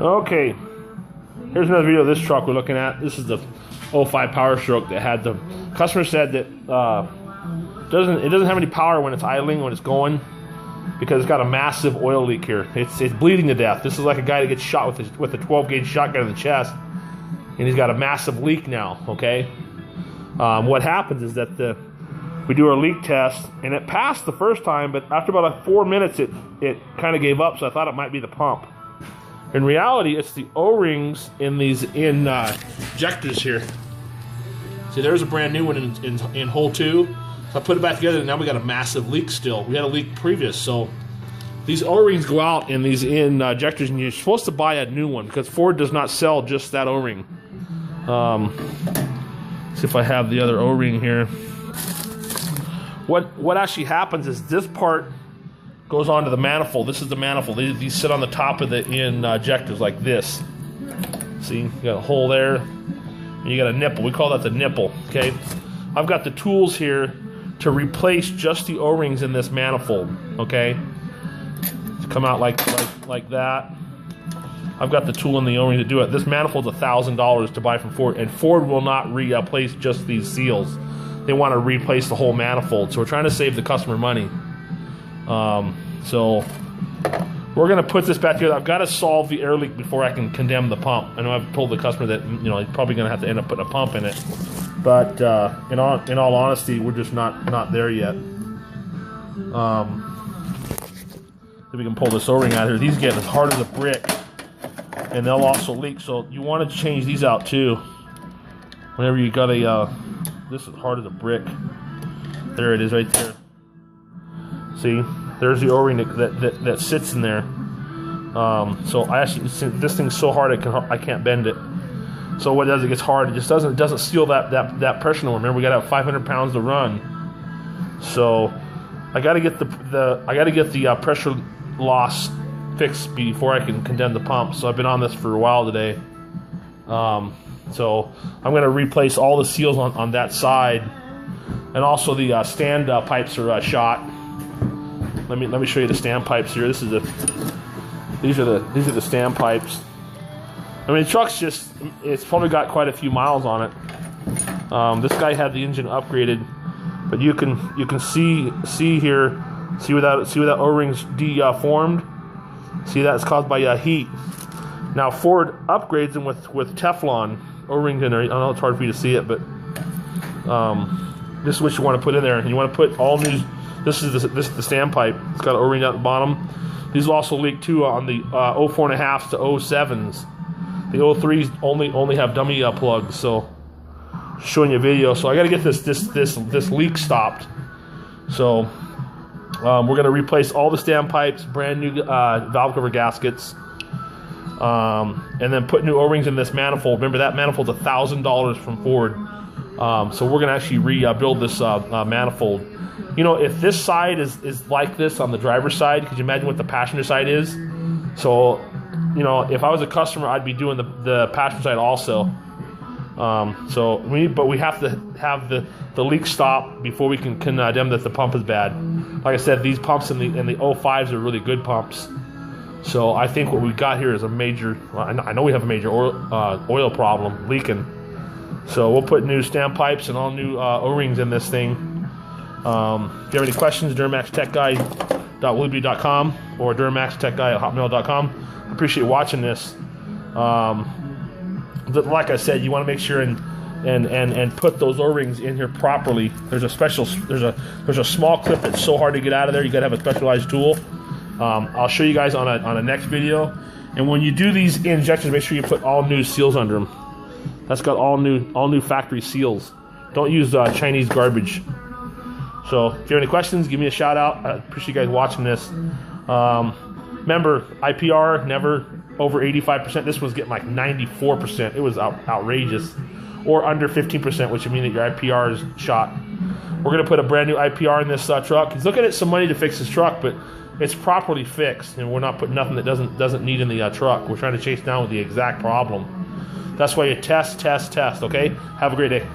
Okay, here's another video of this truck we're looking at. This is the 05 Power Stroke that had the customer said that it doesn't have any power when it's idling, when it's going, because it's got a massive oil leak here. It's bleeding to death. This is like a guy that gets shot with a 12 gauge shotgun in the chest, and he's got a massive leak now. Okay, what happens is that we do our leak test, and it passed the first time, but after about 4 minutes, it kind of gave up. So I thought it might be the pump. In reality, it's the O-rings in these injectors here. See, there's a brand new one in hole 2. So I put it back together, and now we got a massive leak still. We had a leak previous, so these O-rings go out in these injectors, and you're supposed to buy a new one because Ford does not sell just that O-ring. See if I have the other O-ring here. What actually happens is this part goes onto the manifold. This is the manifold. These sit on the top of the injectors like this. See, you got a hole there, and you got a nipple. We call that the nipple. Okay, I've got the tools here to replace just the O-rings in this manifold. Okay, to come out like that. I've got the tool and the O-ring to do it. This manifold's $1,000 to buy from Ford, and Ford will not replace just these seals. They want to replace the whole manifold. So we're trying to save the customer money. So we're going to put this back together. I've got to solve the air leak before I can condemn the pump. I know I've told the customer that he's probably going to have to end up putting a pump in it, but in all honesty, we're just not there yet. If we can pull this O-ring out here, these get as hard as a brick, and they'll also leak. So you want to change these out too. Whenever you got this is hard as a brick. There it is, right there. See, there's the O-ring that sits in there. So I actually, this thing's so hard I can't bend it. So what it does, it gets hard. It just doesn't seal that pressure no more. Remember, we got to have 500 pounds to run. So I got to get the pressure loss fixed before I can condemn the pump. So I've been on this for a while today. So I'm going to replace all the seals on that side, and also the stand pipes are shot. Let me show you the stand pipes here. These are the stand pipes. I mean, the truck's it's probably got quite a few miles on it. This guy had the engine upgraded, but you can see here, see where that O-ring's deformed. See, that's caused by heat. Now Ford upgrades them with Teflon O-rings in there. I know it's hard for you to see it, but this is what you want to put in there. And you want to put all new. This is the standpipe. It's got an O-ring at the bottom. These will also leak too on the 04.5s to 07s. The 03s only have dummy plugs. So showing you a video. So I got to get this leak stopped. So we're going to replace all the standpipes, brand new valve cover gaskets. And then put new O-rings in this manifold. Remember, that manifold's $1,000 from Ford. So we're gonna actually rebuild this manifold. If this side is like this on the driver's side, could you imagine what the passenger side is? So, if I was a customer, I'd be doing the passenger side also. But we have to have the leak stop before we can condemn that the pump is bad. Like I said, these pumps in the 05s are really good pumps. So I think what we got here is a major. I know we have a major oil problem leaking. So we'll put new standpipes and all new O-rings in this thing. If you have any questions, duramaxtechguy.woodby.com or duramaxtechguy@hotmail.com. I appreciate watching this. Like I said, you want to make sure and put those O-rings in here properly. There's a small clip that's so hard to get out of there. You got to have a specialized tool. I'll show you guys on a next video. And when you do these injections, make sure you put all new seals under them. That's got all new factory seals. Don't use Chinese garbage. So if you have any questions, give me a shout out. I appreciate you guys watching this. Remember, IPR never over 85%. This one's getting like 94%. It was outrageous. Or under 15%, which would mean that your IPR is shot. We're gonna put a brand new IPR in this truck. He's looking at some money to fix his truck, but it's properly fixed, and we're not putting nothing that doesn't need in the truck. We're trying to chase down with the exact problem. That's why you test, okay? Have a great day.